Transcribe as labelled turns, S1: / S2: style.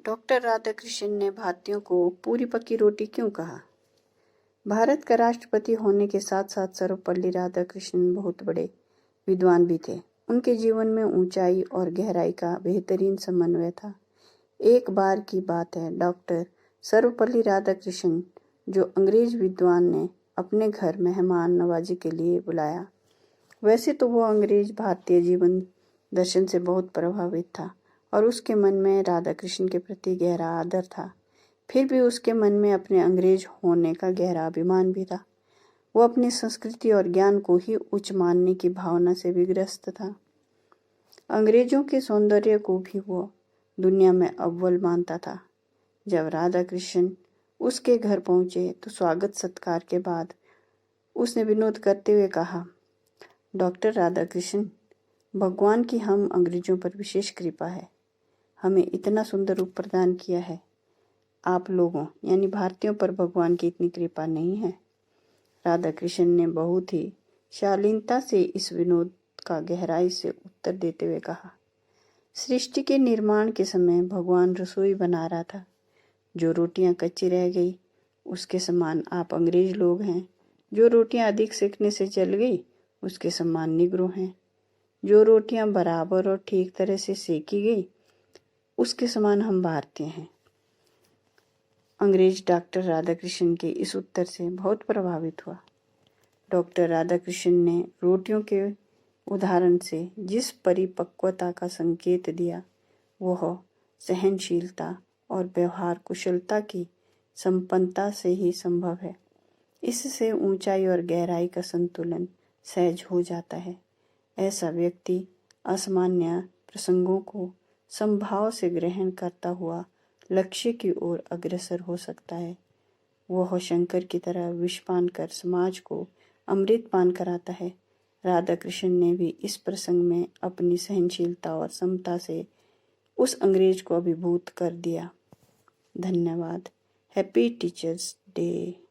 S1: Doctor Radhakrishnan ने भारतीयों को पूरी पक्की रोटी क्यों कहा? भारत का राष्ट्रपति होने के साथ साथ सर्वपल्ली राधाकृष्णन बहुत बड़े विद्वान भी थे। उनके जीवन में ऊंचाई और गहराई का बेहतरीन समन्वय था। एक बार की बात है, डॉक्टर सर्वपल्ली राधाकृष्णन जो अंग्रेज विद्वान ने अपने घर मेहमान नवाजी के लिए बुलाया। वैसे तो वो अंग्रेज भारतीय जीवन दर्शन से बहुत प्रभावित था और उसके मन में राधाकृष्णन के प्रति गहरा आदर था। फिर भी उसके मन में अपने अंग्रेज होने का गहरा अभिमान भी था। वो अपनी संस्कृति और ज्ञान को ही उच्च मानने की भावना से भी ग्रस्त था। अंग्रेजों के सौंदर्य को भी वो दुनिया में अव्वल मानता था। जब राधाकृष्णन उसके घर पहुंचे तो स्वागत सत्कार के बाद उसने विनोद करते हुए कहा, डॉक्टर राधाकृष्णन, भगवान की हम अंग्रेजों पर विशेष कृपा है। हमें इतना सुंदर रूप प्रदान किया है। आप लोगों यानी भारतीयों पर भगवान की इतनी कृपा नहीं है। राधाकृष्णन ने बहुत ही शालीनता से इस विनोद का गहराई से उत्तर देते हुए कहा, सृष्टि के निर्माण के समय भगवान रसोई बना रहा था। जो रोटियां कच्ची रह गई उसके समान आप अंग्रेज लोग हैं। जो रोटियां अधिक सेकने से जल गई उसके समान निग्रो हैं। जो रोटियां बराबर और ठीक तरह से सेकी गई उसके समान हम भारतीय हैं। अंग्रेज डॉक्टर राधाकृष्णन के इस उत्तर से बहुत प्रभावित हुआ। डॉक्टर राधाकृष्णन ने रोटियों के उदाहरण से जिस परिपक्वता का संकेत दिया वह सहनशीलता और व्यवहार कुशलता की संपन्नता से ही संभव है। इससे ऊंचाई और गहराई का संतुलन सहज हो जाता है। ऐसा व्यक्ति असामान्य प्रसंगों को समभाव से ग्रहण करता हुआ लक्ष्य की ओर अग्रसर हो सकता है। वह शंकर की तरह विषपान कर समाज को अमृत पान कराता है। राधाकृष्णन ने भी इस प्रसंग में अपनी सहनशीलता और समता से उस अंग्रेज को अभिभूत कर दिया। धन्यवाद। Happy teachers day.